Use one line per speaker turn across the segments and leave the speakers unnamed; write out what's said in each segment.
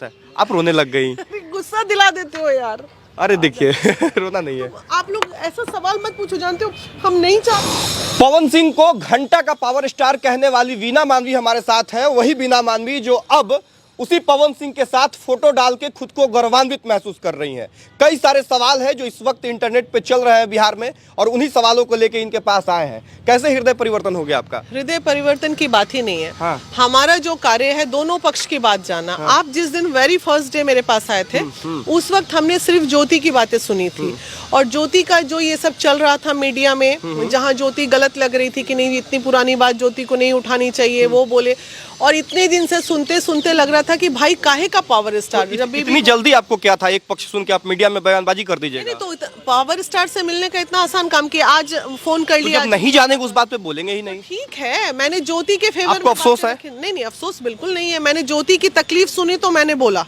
आप रोने लग गई।
गुस्सा दिला देते हो यार।
अरे देखिए रोना नहीं है।
आप लोग ऐसा सवाल मत पूछो, जानते हो हम नहीं चाहते।
पवन सिंह को घंटा का पावर स्टार कहने वाली वीना मानवी हमारे साथ हैं। वही वीना मानवी जो अब उसी पवन सिंह के साथ फोटो डाल के खुद को गौरवान्वित महसूस कर रही हैं। कई सारे सवाल हैं जो इस वक्त इंटरनेट पे चल रहे हैं बिहार में, और उन्हीं सवालों को लेके इनके पास आए हैं। कैसे हृदय परिवर्तन हो गया आपका?
हृदय परिवर्तन की बात ही नहीं है।
हाँ।
हमारा जो कार्य है दोनों पक्ष की बात जाना। हाँ। आप जिस दिन वेरी फर्स्ट डे मेरे पास आए थे उस वक्त हमने सिर्फ ज्योति की बातें सुनी थी, और ज्योति का जो ये सब चल रहा था मीडिया में, जहाँ ज्योति गलत लग रही थी कि नहीं इतनी पुरानी बात ज्योति को नहीं उठानी चाहिए, वो बोले। और इतने दिन से सुनते सुनते लग रहा था कि भाई काहे का पावर स्टार।
जब इतनी जल्दी आपको क्या था? एक पक्ष सुन के आप मीडिया में बयानबाजी कर दीजिएगा।
नहीं तो पावर स्टार से मिलने का इतना आसान काम किया, आज फोन कर लिया।
जब नहीं जानेंगे उस बात पे बोलेंगे ही नहीं।
ठीक है, मैंने ज्योति के फेवर
आपको अफसोस है?
नहीं, अफसोस बिल्कुल नहीं है। मैंने ज्योति की तकलीफ सुनी तो मैंने बोला,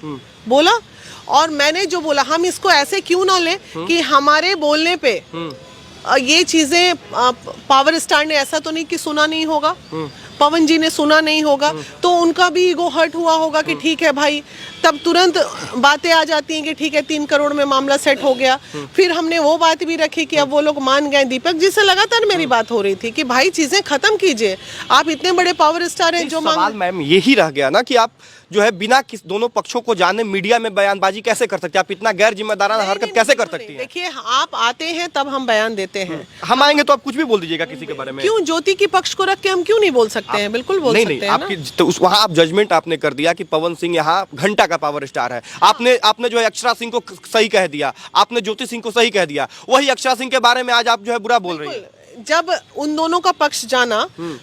और मैंने जो बोला, हम इसको ऐसे क्यों ना लें कि हमारे बोलने पे ये चीजें पावर स्टार ने ऐसा तो नहीं कि सुना नहीं होगा, पवन जी ने सुना नहीं होगा, तो उनका भी ईगो हर्ट हुआ होगा कि ठीक है भाई। तब तुरंत बातें आ जाती हैं कि ठीक है 3 करोड़ में मामला सेट हो गया। फिर हमने वो बात भी रखी कि अब वो लोग मान गए। दीपक जी से लगातार मेरी बात हो रही थी कि भाई चीजें खत्म कीजिए, आप इतने बड़े पावर स्टार हैं। जो
सवाल मैम यही रह गया ना कि आप जो है बिना किस दोनों पक्षों को जाने मीडिया में बयानबाजी कैसे कर सकते हैं? आप इतना गैर जिम्मेदाराना हरकत कैसे कर सकती हैं?
देखिए, आप आते हैं तब हम बयान देते हैं।
हम आएंगे तो आप कुछ भी बोल दीजिएगा किसी के बारे में।
क्यों ज्योति की पक्ष को रख के हम क्यों नहीं बोल सकते हैं? बिल्कुल बोल सकते हैं।
आपकी तो वहाँ आप जजमेंट आपने कर दिया कि पवन सिंह यहाँ घंटा का पावर स्टार है। आपने जो है अक्षरा सिंह को सही कह दिया, आपने ज्योति सिंह को सही कह दिया। वही अक्षरा सिंह के बारे में आज आप जो है बुरा बोल रही हैं।
जब उन दोनों का पक्ष जाना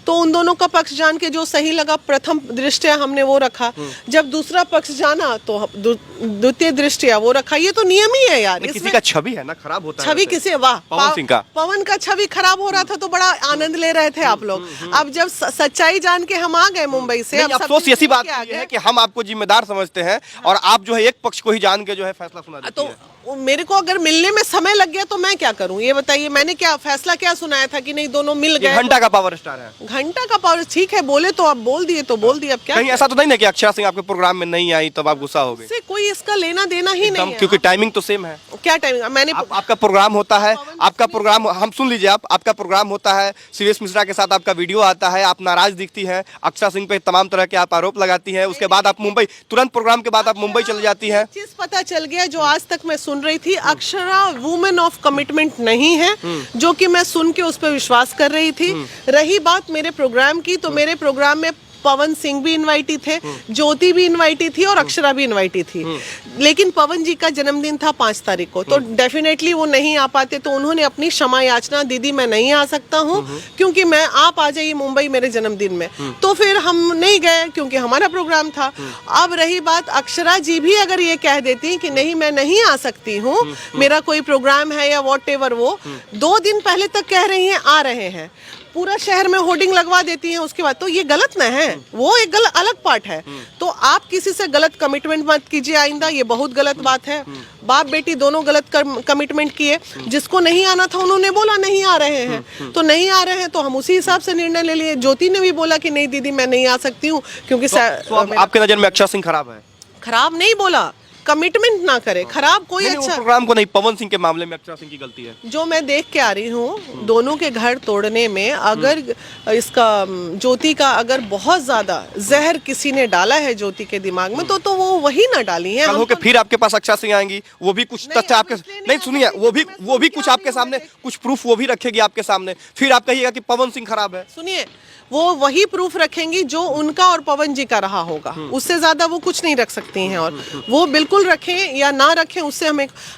तो उन दोनों का पक्ष जान के जो सही लगा प्रथम दृष्टया हमने वो रखा। जब दूसरा पक्ष जाना तो द्वितीय दृष्टया वो रखा। ये तो नियम ही है यार।
किसी का छवि है ना खराब होता है।
छवि किसी, वाह
पवन सिंह का,
पवन का छवि खराब हो रहा था तो बड़ा आनंद ले रहे थे आप लोग। अब जब सच्चाई जान के हम आ गए मुंबई से, अब
अफसोस ऐसी बात है कि हम आपको जिम्मेदार समझते हैं और आप जो है एक पक्ष को ही जान के जो है फैसला सुना देती हैं।
तो मेरे को अगर मिलने में समय लग गया तो मैं क्या करूं? ये बताइए, मैंने क्या फैसला क्या सुनाया था कि नहीं दोनों मिल गए?
घंटा का पावर स्टार है।
घंटा का पावर, ठीक है, बोले तो आप बोल दिए तो बोल दिए। अब क्या
कहीं ऐसा तो नहीं ना कि अक्षरा सिंह आपके प्रोग्राम में नहीं आई तब आप गुस्सा हो गए?
कोई इसका लेना देना ही नहीं है,
क्योंकि टाइमिंग तो सेम है।
क्या टाइमिंग? मैंने
आपका प्रोग्राम होता है, आपका प्रोग्राम हम सुन लीजिए, आपका प्रोग्राम होता है, सीवेश मिश्रा के साथ आपका वीडियो आता है, आप नाराज दिखती हैं, अक्षरा सिंह पे तमाम तरह के आप आरोप लगाती हैं, उसके बाद आप मुंबई, तुरंत प्रोग्राम के बाद आप मुंबई चले जाती हैं।
चीज पता चल गया जो आज तक मैं सुन रही थी, अक्षरा वुमेन ऑफ कमिटमेंट नहीं है, जो कि मैं सुन के उस पर विश्वास कर रही थी। रही बात मेरे प्रोग्राम की, तो मेरे प्रोग्राम में पवन सिंह भी इनवाइटी थे, ज्योति भी इनवाइटी थी और अक्षरा भी इनवाइटी थी। लेकिन पवन जी का जन्मदिन था 5 तारीख को, तो डेफिनेटली वो नहीं आ पाते। तो उन्होंने अपनी क्षमा याचना, दीदी मैं नहीं आ सकता हूँ क्योंकि मैं, आप आ जाइए मुंबई मेरे जन्मदिन में। तो फिर हम नहीं गए क्योंकि हमारा प्रोग्राम था। अब रही बात, अक्षरा जी भी अगर ये कह देती कि नहीं मैं नहीं आ सकती हूँ, मेरा कोई प्रोग्राम है या वॉटएवर, वो 2 दिन पहले तक कह रही हैं आ रहे हैं, पूरा शहर में होर्डिंग लगवा देती हैं उसके बाद, तो ये गलत ना है। वो एक अलग पार्ट है। तो आप किसी से गलत कमिटमेंट मत कीजिए आइंदा, ये बहुत गलत बात है। बाप बेटी दोनों गलत कमिटमेंट किए। जिसको नहीं आना था उन्होंने बोला नहीं आ रहे हैं, तो नहीं आ रहे हैं तो हम उसी हिसाब से निर्णय ले लिए। ज्योति ने भी बोला कि नहीं दीदी मैं नहीं आ सकती हूँ क्योंकि
आपके नजर में अक्षरा सिंह खराब है?
खराब नहीं बोला, कमिटमेंट ना करे, खराब कोई अच्छा
प्रोग्राम को नहीं। पवन सिंह के मामले में अक्षरा सिंह की गलती है। जो
मैं देख के आ रही हूँ, दोनों के घर तोड़ने में अगर इसका ज्योति का अगर बहुत ज्यादा जहर किसी ने डाला है ज्योति के दिमाग में, तो वो वही ना डाली है।
कल होके फिर आपके पास अक्षरा सिंह आएंगी, वो भी कुछ तथ्य आपके नहीं सुनिए, वो भी कुछ आपके सामने, कुछ प्रूफ वो भी रखेगी आपके सामने, फिर आप कहिएगा कि पवन सिंह खराब है।
सुनिए, वो वही प्रूफ रखेंगी जो उनका और पवन जी का रहा होगा, उससे ज्यादा वो कुछ नहीं रख सकती हैं। और वो बिल्कुल रखें या ना रखें, उससे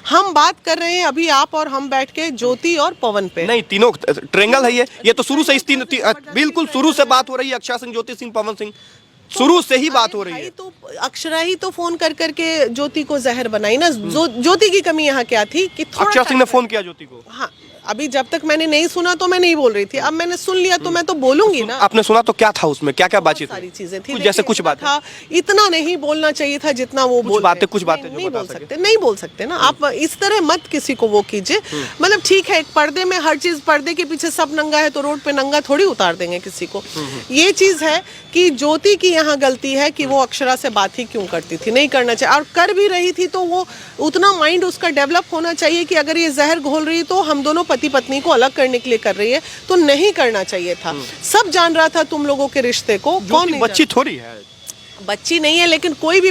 हम बात कर रहे हैं अभी आप और हम बैठ के ज्योति और पवन पे।
नहीं, तीनों ट्रेंगल है ये तो शुरू से इस बिल्कुल शुरू से बात हो रही है। अक्षरा सिंह, ज्योति सिंह, पवन सिंह, शुरू से ही बात हो रही है।
तो अक्षरा ही तो फोन कर करके ज्योति को जहर बनाई ना। ज्योति की कमी यहाँ क्या थी कि
अक्षरा सिंह ने फोन किया ज्योति को?
हाँ, अभी जब तक मैंने नहीं सुना तो मैं नहीं बोल रही थी, अब मैंने सुन लिया तो मैं तो बोलूंगी ना।
आपने सुना तो क्या था उसमें, क्या क्या बातचीत
सारी
हुई?
चीजें थी,
कुछ जैसे
देखिए,
कुछ बातें
था, इतना नहीं बोलना चाहिए था जितना वो बोल रहे हैं।
कुछ बातें जो
नहीं
बता
बोल
सके।
सकते, नहीं बोल सकते ना आप, इस तरह मत किसी को वो कीजिए। मतलब ठीक है, एक पर्दे में हर चीज, पर्दे के पीछे सब नंगा है तो रोड पे नंगा थोड़ी उतार देंगे किसी को। ये चीज है कि ज्योति की यहाँ गलती है कि वो अक्षरा से बात ही क्यों करती थी, नहीं करना चाहिए। और कर भी रही थी तो वो उतना माइंड उसका डेवलप होना चाहिए कि अगर ये जहर घोल रही तो हम दोनों पति पत्नी को अलग करने के लिए कर रही है, तो नहीं करना चाहिए था। सब जान रहा था तुम लोगों के रिश्ते को, कौन नहीं
बच्ची थोड़ी है,
बच्ची नहीं है, लेकिन कोई भी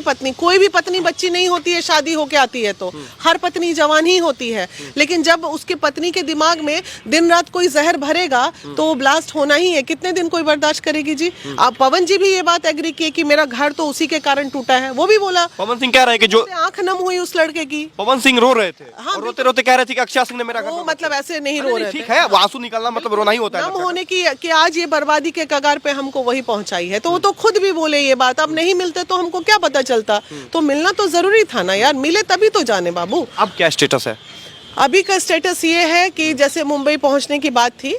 पत्नी बच्ची नहीं होती है शादी होके आती है तो। हर पत्नी जवान ही होती है, लेकिन जब उसके पत्नी के दिमाग में दिन रात कोई जहर भरेगा तो वो ब्लास्ट होना ही है। कितने दिन कोई बर्दाश्त करेगी जी? आप पवन जी भी ये बात एग्री किए कि मेरा घर तो उसी के कारण टूटा है, वो भी बोला।
पवन सिंह कह रहे हैं कि जो
आंख नम हुई उस लड़के की।
पवन सिंह रो रहे थे,
हाँ,
और रोते रोते कह रहे थे कि अक्षरा सिंह ने मेरा घर
वो
बर्बाद
मतलब ऐसे नहीं
किया।
रो रहे
ठीक
थे,
है, वो आंसू निकलना मतलब रोना ही होता है।
नम होने की कि आज ये बर्बादी के कगार पे हमको वही पहुंचाई है, तो वो तो खुद भी बोले ये बात। अब नहीं मिलते तो हमको क्या पता चलता, तो मिलना तो जरूरी था ना यार, मिले तभी तो जाने बाबू।
अब क्या स्टेटस है?
अभी का स्टेटस ये है कि जैसे मुंबई पहुंचने की बात थी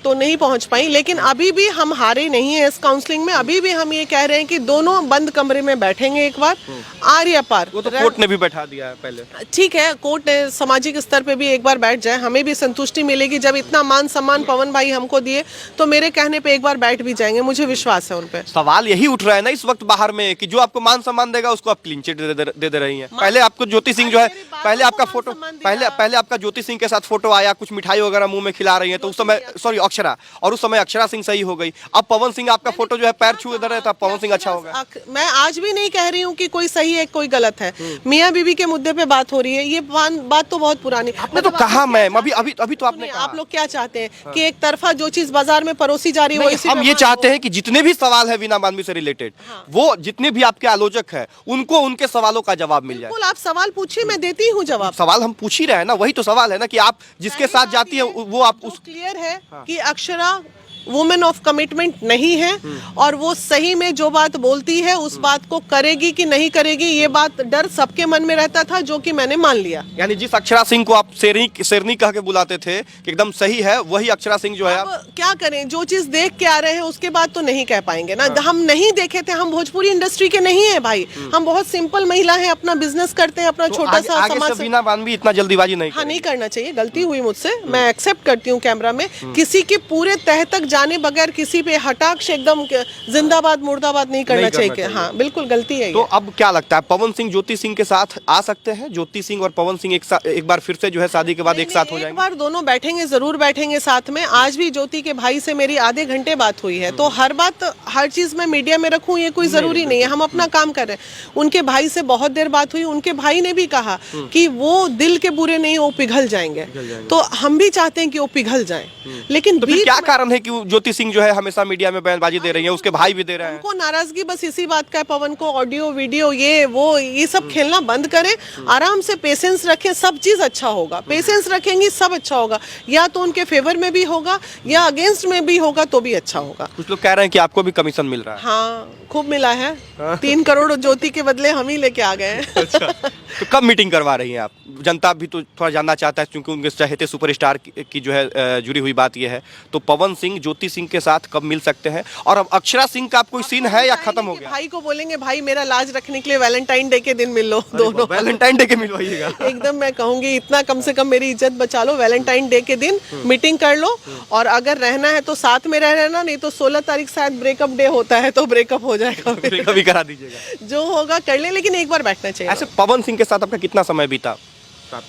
तो नहीं पहुंच पाई, लेकिन अभी भी हम हारे नहीं है इस काउंसलिंग में। अभी भी हम ये कह रहे हैं कि दोनों बंद कमरे में बैठेंगे एक बार, आर या पार।
वो तो कोर्ट ने भी बैठा दिया है पहले।
ठीक है, कोर्ट ने सामाजिक स्तर पे भी एक बार बैठ जाए, हमें भी संतुष्टि मिलेगी। जब इतना मान सम्मान पवन भाई हमको दिए तो मेरे कहने पे एक बार बैठ भी जाएंगे, मुझे विश्वास है उन पे।
सवाल यही उठ रहा है ना इस वक्त बाहर में कि जो आपको मान सम्मान देगा उसको आप क्लीन चिट दे रही हैं। पहले आपको ज्योति सिंह जो है, पहले आपका फोटो, पहले आपका ज्योति सिंह के साथ फोटो आया, कुछ मिठाई वगैरह मुंह में खिला रही है, तो उस समय सॉरी अक्षरा, और उस समय अक्षरा सिंह सही हो गई। अब पवन सिंह आपका फोटो जो है पैर छू इधर है, तो पवन सिंह अच्छा होगा।
मैं आज भी नहीं कह रही हूँ कि कोई सही है कोई गलत है, मियाँ बीवी के मुद्दे पे बात हो रही है, ये बात तो बहुत पुरानी।
आपने तो कहा, मैं अभी तो आपने कहा।
आप लोग क्या चाहते हैं कि एक तरफा जो चीज बाजार में परोसी जा रही है वो इसी
हम ये चाहते हैं कि जितने भी सवाल है वीना मानवी से रिलेटेड, वो जितने भी आपके आलोचक है उनको उनके सवालों का जवाब मिल जाए।
बिल्कुल, आप सवाल पूछिए, मैं देती हूँ जवाब।
सवाल हम पूछ ही रहे हैं ना, वही तो सवाल है ना कि आप जिसके साथ जाती है वो आप उस
क्लियर है कि अक्षरा वुमेन ऑफ कमिटमेंट नहीं है, और वो सही में जो बात बोलती है उस बात को करेगी कि नहीं करेगी, ये बात डर सबके मन में रहता था, जो कि मैंने मान लिया।
यानी जिस अक्षरा सिंह को आप शेरनी कह के बुलाते थे कि एकदम सही है, वही अक्षरा सिंह जो है।
अब क्या करें, जो चीज देख के आ रहे हैं उसके बाद तो नहीं कह पाएंगे ना। हम नहीं देखे थे, हम भोजपुरी इंडस्ट्री के नहीं है भाई, हम बहुत सिंपल महिला है, अपना बिजनेस करते हैं, अपना छोटा सा समाज।
वीना मानवी इतना जल्दीबाजी नहीं,
हाँ, नहीं करना चाहिए, गलती हुई मुझसे, मैं एक्सेप्ट करती हूँ कैमरा में। किसी के पूरे तह तक जाने बगैर किसी पे हटाक्ष एकदम जिंदाबाद मुर्दाबाद नहीं करना चाहिए। हाँ, बिल्कुल गलती है।
तो अब क्या लगता है, पवन सिंह ज्योति सिंह के साथ आ सकते हैं? ज्योति सिंह और पवन सिंह एक बार फिर से जो है शादी के बाद एक साथ हो जाएंगे?
एक बार दोनों बैठेंगे, जरूर बैठेंगे साथ में। आज भी ज्योति के भाई से मेरी आधे घंटे बात हुई है, तो हर बात हर चीज में मीडिया में रखूं ये कोई जरूरी नहीं है, हम अपना काम कर रहे हैं। उनके भाई से बहुत देर बात हुई, उनके भाई ने भी कहा कि वो दिल के बुरे नहीं, वो पिघल जाएंगे, तो हम भी चाहते हैं कि वो पिघल जाएं। लेकिन
क्या कारण है कि ज्योति सिंह जो है हमेशा मीडिया में बयानबाजी दे रही है, उसके भाई भी दे रहे हैं?
उनको नाराजगी बस इसी बात का है, पवन को ऑडियो वीडियो ये सब खेलना बंद करें, आराम से पेशेंस रखें, सब चीज अच्छा होगा। पेशेंस रखेंगी सब अच्छा होगा, या तो उनके फेवर में भी होगा या अगेंस्ट में भी होगा तो भी अच्छा होगा।
कुछ लोग कह रहे हैं कि आपको भी कमीशन मिल रहा है।
हाँ, खूब मिला है। 3 करोड़ ज्योति के बदले हम ही लेके आ गए हैं।
अच्छा, तो कब मीटिंग करवा रही हैं आप? जनता भी तो थोड़ा जानना चाहता है, क्योंकि उनके चहेते सुपरस्टार की जो है जुड़ी हुई बात यह है। तो पवन सिंह ज्योति सिंह के साथ कब मिल सकते हैं? और अब अक्षरा सिंह का कोई सीन है या खत्म हो गया?
भाई को बोलेंगे भाई मेरा लाज रखने के लिए वैलेंटाइन डे के दिन मिल लो दोनों।
वैलेंटाइन डे के मिलवाइएगा?
एकदम, मैं कहूंगी इतना कम से कम मेरी इज्जत बचा लो, वैलेंटाइन डे के दिन मीटिंग कर लो, और अगर रहना है तो साथ में रह रहना, नहीं तो 16 तारीख शायद ब्रेकअप डे होता है, तो ब्रेकअप हो जाएगा।
ब्रेकअप भी करा दीजिएगा,
जो होगा कर ले, लेकिन एक बार बैठना चाहिए।
ऐसे पवन सिंह के साथ आपका कितना समय बीता?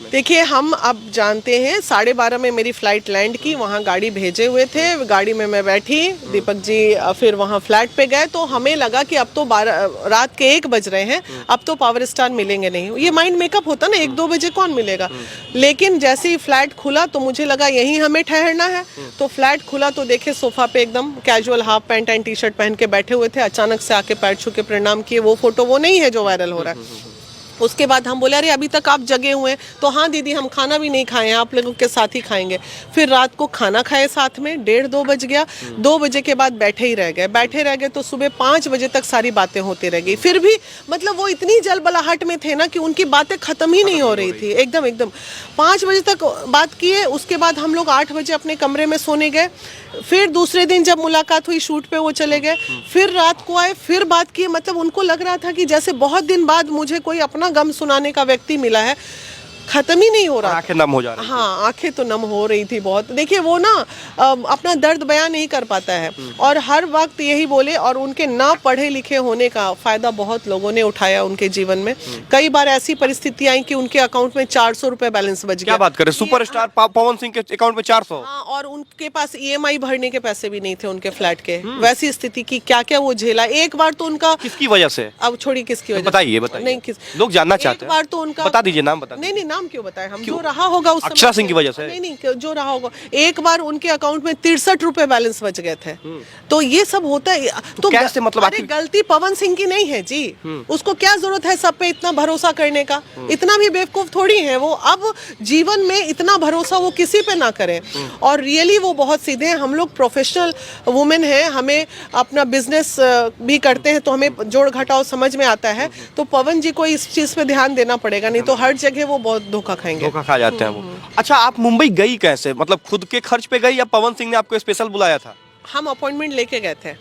देखिए, हम अब जानते हैं 12:30 में मेरी फ्लाइट लैंड की, वहाँ गाड़ी भेजे हुए थे, गाड़ी में मैं बैठी, दीपक जी फिर वहाँ फ्लैट पे गए, तो हमें लगा कि अब तो रात के 1 बज रहे हैं, अब तो पावर स्टार मिलेंगे नहीं। ये माइंड मेकअप होता ना, 1-2 बजे कौन मिलेगा। लेकिन जैसे ही फ्लैट खुला तो मुझे लगा यहीं हमें ठहरना है, तो फ्लैट खुला तो देखे सोफा पे एकदम casual half pant and T shirt पहन के बैठे हुए थे, अचानक से आके पैर छू के प्रणाम किए। वो फोटो वो नहीं है जो वायरल हो रहा है। उसके बाद हम बोले अरे अभी तक आप जगे हुए हैं, तो हाँ दीदी हम खाना भी नहीं खाए हैं, आप लोगों के साथ ही खाएंगे। फिर रात को खाना खाए साथ में, 1:30-2 बज गया। 2 बजे के बाद बैठे ही रह गए तो सुबह 5 बजे तक सारी बातें होती रह गई। फिर भी मतलब वो इतनी जलबलाहट में थे ना कि उनकी बातें खत्म ही नहीं हो रही थी, एकदम 5 बजे तक बात किए। उसके बाद हम लोग 8 बजे अपने कमरे में सोने गए। फिर दूसरे दिन जब मुलाकात हुई शूट पे, वो चले गए। फिर रात को आए, फिर बात की। मतलब उनको लग रहा था कि जैसे बहुत दिन बाद मुझे कोई अपना गम सुनाने का व्यक्ति मिला है। खत्म ही नहीं हो रहा,
आंखें नम हो जा रही।
हाँ आंखें तो नम हो रही थी बहुत। देखिए वो ना अपना दर्द बयां नहीं कर पाता है, और हर वक्त यही बोले। और उनके ना पढ़े लिखे होने का फायदा बहुत लोगों ने उठाया उनके जीवन में। कई बार ऐसी परिस्थिति आई कि उनके अकाउंट में 400 रुपए बैलेंस बच गया।
क्या बात करें, सुपरस्टार पवन सिंह के अकाउंट में 400?
हाँ, और उनके पास EMI भरने के पैसे भी नहीं थे उनके फ्लैट के। वैसी स्थिति की क्या क्या वो झेला। एक बार तो उनका,
किसकी वजह से?
अब छोड़ी किसकी वजह,
बताइए
नहीं किस,
लोग जानना चाहते
एक
हैं।
बार तो उनका,
बता दीजिए, नाम बता
नहीं नाम क्यों बताए हम, जो रहा होगा उस
अक्षरा सिंह की वजह से?
नहीं जो रहा होगा। एक बार उनके अकाउंट में 63 रुपए बैलेंस बच गए थे। तो ये सब होता है। तो
कैसे, मतलब
अरे गलती पवन सिंह की नहीं है जी, उसको क्या जरूरत है सब पे इतना भरोसा करने का। इतना भी बेवकूफ थोड़ी है वो। अब जीवन में इतना भरोसा वो किसी पे ना करें। और रियली वो बहुत सीधे हैं। हम लोग प्रोफेशनल वुमेन हैं, हमें अपना बिजनेस भी करते हैं, तो हमें जोड़ घटाव समझ में आता है। तो पवन जी को इस चीज पे ध्यान देना पड़ेगा, नहीं तो हर जगह वो बहुत धोखा खाएंगे।
धोखा खा जाते हैं वो। अच्छा, आप मुंबई गई कैसे? मतलब खुद के खर्च पे गई या पवन सिंह ने आपको स्पेशल बुलाया था?
हम अपॉइंटमेंट लेके गए थे।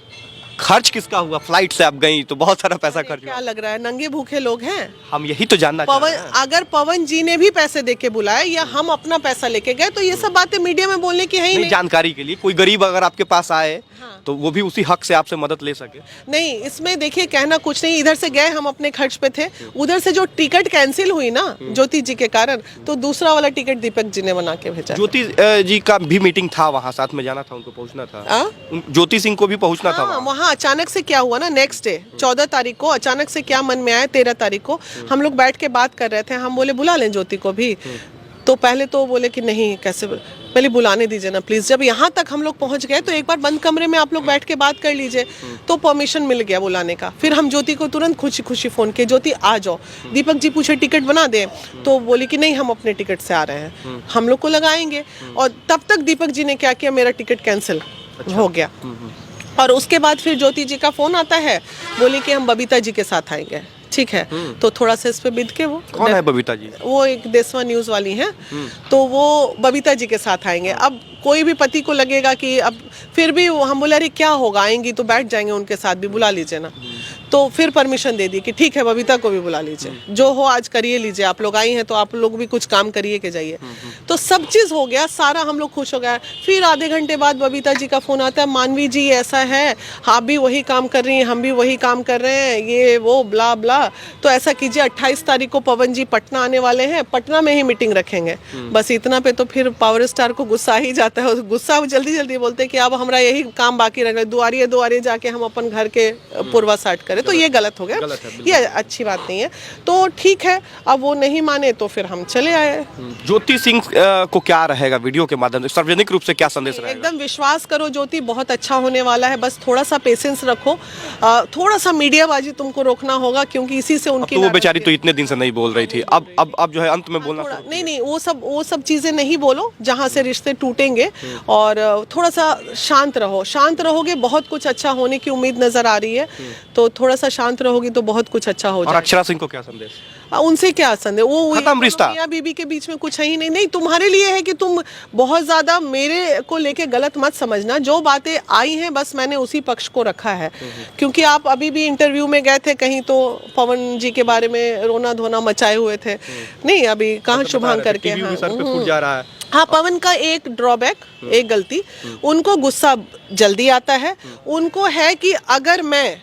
खर्च किसका हुआ? फ्लाइट से आप गई तो बहुत सारा पैसा खर्च
क्या
हुआ।
लग रहा है नंगे भूखे लोग हैं
हम यही तो जानना चाह
पवन?
रहे हैं।
अगर पवन जी ने भी पैसे देके बुलाए या हम अपना पैसा लेके गए, तो ये सब बातें मीडिया में बोलने की है ही
नहीं,
नहीं।
जानकारी के लिए, कोई गरीब अगर आपके पास आए तो वो भी उसी हक से आपसे मदद ले सके।
नहीं, इसमें देखिए कहना कुछ नहीं। इधर से गए, हम अपने खर्च पे थे। उधर से जो टिकट कैंसिल हुई ना ज्योति जी के कारण, तो दूसरा वाला टिकट दीपक जी ने बना के भेजा।
ज्योति जी का भी मीटिंग था वहाँ, साथ में जाना था, उनको पहुँचना था। ज्योति सिंह को भी पहुँचना था
हाँ, वहाँ अचानक से क्या हुआ ना, नेक्स्ट डे 14 तारीख को अचानक से क्या मन में आया, 13 तारीख को हम लोग बैठ के बात कर रहे थे। हम बोले बुला लें ज्योति को भी। तो पहले तो बोले कि नहीं, कैसे, पहले बुलाने दीजिए ना प्लीज। जब यहाँ तक हम लोग पहुँच गए तो एक बार बंद कमरे में आप लोग बैठ के बात कर लीजिए। तो परमिशन मिल गया बुलाने का। फिर हम ज्योति को तुरंत खुशी खुशी फोन किए, ज्योति आ जाओ। दीपक जी पूछे टिकट बना दे, तो बोली कि नहीं हम अपने टिकट से आ रहे हैं, हम लोग को लगाएंगे। और तब तक दीपक जी ने क्या किया, मेरा टिकट कैंसिल हो गया। और उसके बाद फिर ज्योति जी का फोन आता है, बोली कि हम बबीता जी के साथ आएंगे। ठीक है, तो थोड़ा सा इस पे बिद के, वो
कौन है बबीता जी?
वो एक देशवा न्यूज वाली हैं। तो वो बबीता जी के साथ आएंगे। अब कोई भी पति को लगेगा कि अब फिर भी हम बोले अरे क्या होगा, आएंगी तो बैठ जाएंगे उनके साथ भी, बुला लीजिए ना। तो फिर परमिशन दे दी कि ठीक है बबीता को भी बुला लीजिए, जो हो आज करिए लीजिए, आप लोग आई हैं तो आप लोग भी कुछ काम करिए के जाइए। तो सब चीज़ हो गया, सारा हम लोग खुश हो गए। फिर आधे घंटे बाद बबीता जी का फोन आता है, मानवी जी ऐसा है, आप भी वही काम कर रही हैं, हम भी वही काम कर रहे हैं, ये वो ब्ला ब्ला। तो ऐसा कीजिए 28 तारीख को पवन जी पटना आने वाले हैं, पटना में ही मीटिंग रखेंगे। बस इतना पे तो फिर पावर स्टार को गुस्सा ही जाता है। गुस्सा जल्दी जल्दी बोलते हैं कि अब हमारा यही काम बाकी रह गया, दुआरिये जाके हम अपन घर के पूर्वासाट करें। तो ये गलत हो गया, ये अच्छी बात नहीं है। तो ठीक है, अब वो नहीं माने तो फिर हम चले आए।
ज्योति सिंह को क्या रहेगा वीडियो के माध्यम से, सार्वजनिक रूप से क्या संदेश रहेगा?
एकदम विश्वास करो ज्योति, बहुत अच्छा होने वाला है। बस थोड़ा सा पेशेंस रखो, थोड़ा सा मीडियाबाजी तुमको रोकना होगा, क्योंकि इसी से उनकी,
तो वो बेचारी तो इतने दिन से नहीं बोल रही थी, अब जो है अंत में बोलना।
नहीं, वो सब चीजें नहीं बोलो जहाँ से रिश्ते टूटेंगे। और थोड़ा सा शांत रहो, शांत रहोगे बहुत कुछ अच्छा होने की उम्मीद नजर आ रही है। तो थोड़ा सा शांत रहोगी तो बहुत कुछ अच्छा हो जाएगा।
और अक्षरा सिंह को क्या संदेश?
उनसे क्या संदेश, वो
खत्म रिश्ता,
मियां बीबी के बीच में कुछ है ही नहीं। नहीं, तुम्हारे लिए है कि तुम बहुत ज्यादा मेरे को लेके गलत मत समझना। जो बातें आई हैं बस मैंने उसी पक्ष को रखा है। क्योंकि आप अभी भी इंटरव्यू में गए थे कहीं तो पवन जी के बारे में रोना धोना मचाए हुए थे। नहीं, अभी कहाँ शुभांकर के, हाँ पवन का एक ड्रॉबैक, एक गलती, उनको गुस्सा जल्दी आता है। उनको है कि अगर मैं,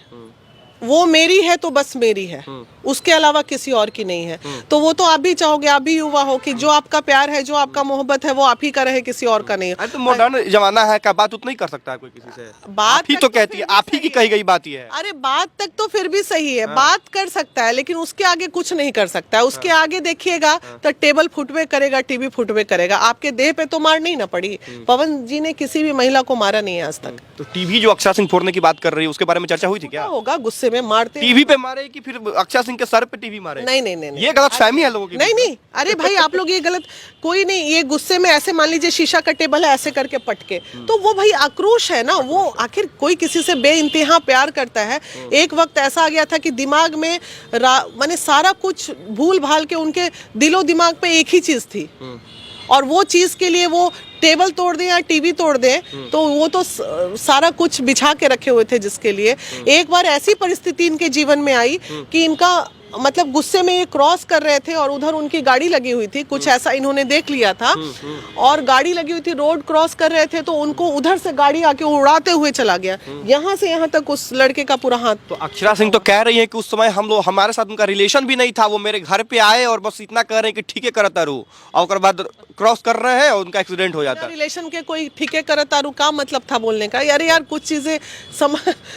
वो मेरी है तो बस मेरी है, उसके अलावा किसी और की नहीं है। तो वो तो आप भी चाहोगे, आप भी युवा हो, कि जो आपका प्यार है, जो आपका मोहब्बत है, वो आप ही का रहे, किसी और का नहीं।
अरे तो मॉडर्न जमाना है, क्या बात उतना ही कर सकता है कोई किसी से?
बात
ही तो कहती है, आप ही की कही गई बात ही है।
अरे बात तक तो फिर भी सही है, बात कर सकता है, लेकिन उसके आगे कुछ नहीं कर सकता है। उसके आगे देखिएगा तो टेबल फुटवे करेगा, टीवी फुटवे करेगा। आपके देह पे तो मार नहीं ना पड़ी। पवन जी ने किसी भी महिला को मारा नहीं है आज तक।
तो टीवी जो अक्षरा सिंह फोड़ने की बात कर रही है, उसके बारे में चर्चा हुई थी क्या?
होगा, गुस्से में मारते,
टीवी पे मारे कि फिर अक्षरा सिंह के सर पे टीवी मारे?
नहीं नहीं नहीं,
ये गलत फहमी है लोगों की।
नहीं नहीं, अरे भाई आप लोग ये गलत, कोई नहीं, ये गुस्से में ऐसे मान लीजिए शीशा का टेबल है ऐसे करके पटके, तो वो भाई आक्रोश है ना, वो आखिर कोई किसी से बेइंतहा प्यार करता है। एक वक्त ऐसा आ गया था कि दिमाग में माने सारा कुछ भूल भाल के उनके दिलो दिमाग पे एक ही चीज थी, और वो चीज के लिए वो टेबल तोड़ दें या टीवी तोड़ दें, तो वो तो सारा कुछ बिछा के रखे हुए थे जिसके लिए। एक बार ऐसी परिस्थिति इनके जीवन में आई कि इनका मतलब गुस्से में ये क्रॉस कर रहे थे और उधर उनकी गाड़ी लगी हुई थी, कुछ ऐसा इन्होंने देख लिया था, और गाड़ी लगी हुई थी, रोड क्रॉस कर रहे थे, तो उनको उधर से गाड़ी आके उड़ाते हुए चला गया, यहाँ से यहाँ तक उस लड़के का पूरा हाथ।
तो अक्षरा सिंह तो कह रही है कि उस समय हमारे साथ उनका रिलेशन भी नहीं था, वो मेरे घर पे आए और बस इतना कह रहे हैं कि ठीक है करता रू, और उसके बाद क्रॉस कर रहे हैं और उनका एक्सीडेंट हो जाता है।
रिलेशन के कोई ठीके करता रू का मतलब था बोलने का? यार कुछ चीजें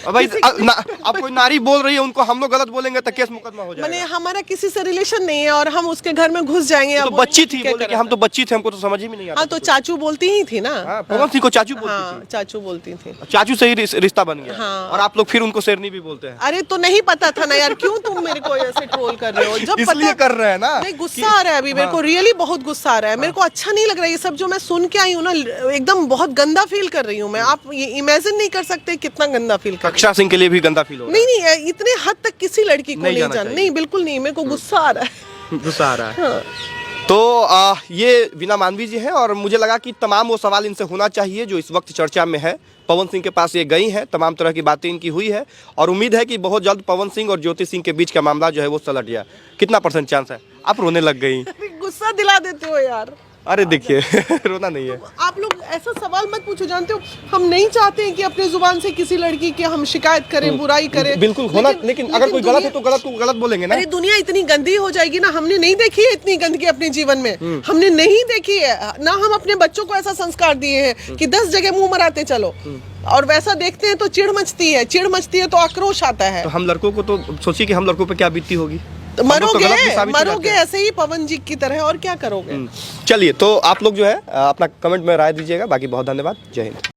भाई अब कोई नारी बोल रही है, उनको हम लोग गलत बोलेंगे तो केस मुकदमा हो जाएगा।
मैंने हमारा किसी से रिलेशन नहीं है और हम उसके घर में घुस जाएंगे।
तो बच्ची थी, बोले कि हम तो बच्ची थे, हमको तो समझ ही नहीं आता।
हाँ तो चाचू बोलती ही थी ना।
पवन सिंह को चाचू बोलती
हाँ, चाचू बोलती थी।
चाचू से ही रिश्ता बन गया।
हाँ।
और आप लोग फिर उनको शेरनी भी बोलते हैं।
अरे तो नहीं पता था ना यार, क्यों तुम मेरे को ऐसे ट्रोल कर रहे हो? जब
इसलिए कर रहे हैं ना।
नहीं, गुस्सा आ रहा है अभी मेरे को, रियली बहुत गुस्सा आ रहा है मेरे को, अच्छा नहीं लग रहा है ये सब जो मैं सुन के आई हूँ ना, एकदम बहुत गंदा फील कर रही हूँ मैं। आप ये इमेजिन नहीं कर सकते कितना गंदा फील कर।
अक्षरा सिंह के लिए भी गंदा फील हो रहा है।
नहीं, इतने हद तक किसी लड़की को नहीं जाना, नहीं बिल्कुल नहीं, मेरे को गुस्सा आ रहा है।
गुस्सा आ रहा है। हाँ। तो ये वीना मानवी जी हैं, और मुझे लगा कि तमाम वो सवाल इनसे होना चाहिए जो इस वक्त चर्चा में है। पवन सिंह के पास ये गई हैं, तमाम तरह की बातें इनकी हुई है, और उम्मीद है कि बहुत जल्द पवन सिंह और ज्योति सिंह के बीच का मामला जो है वो सलट जाए। कितना % चांस है? आप रोने लग गई।
गुस्सा दिला देते हो यार।
अरे देखिए रोना नहीं है।
आप लोग ऐसा सवाल मत पूछो, जानते हो हम नहीं चाहते हैं कि अपने जुबान से किसी लड़की की हम शिकायत करें, बुराई करें।
बिल्कुल होना, लेकिन अगर कोई गलत है तो गलत को गलत बोलेंगे ना।
अरे दुनिया इतनी गंदी हो जाएगी ना, हमने नहीं देखी है इतनी गंदगी अपने जीवन में, हमने नहीं देखी है ना। हम अपने बच्चों को ऐसा संस्कार दिए हैं कि 10 जगह मुंह मराते चलो, और वैसा देखते हैं तो चिढ़ मचती है तो आक्रोश आता है।
तो हम लड़कों को तो सोचिए कि हम लड़कों पे क्या बीतती होगी।
तो मरोगे ऐसे ही पवन जी की तरह, और क्या करोगे।
चलिए, तो आप लोग जो है अपना कमेंट में राय दीजिएगा। बाकी बहुत धन्यवाद। जय हिंद।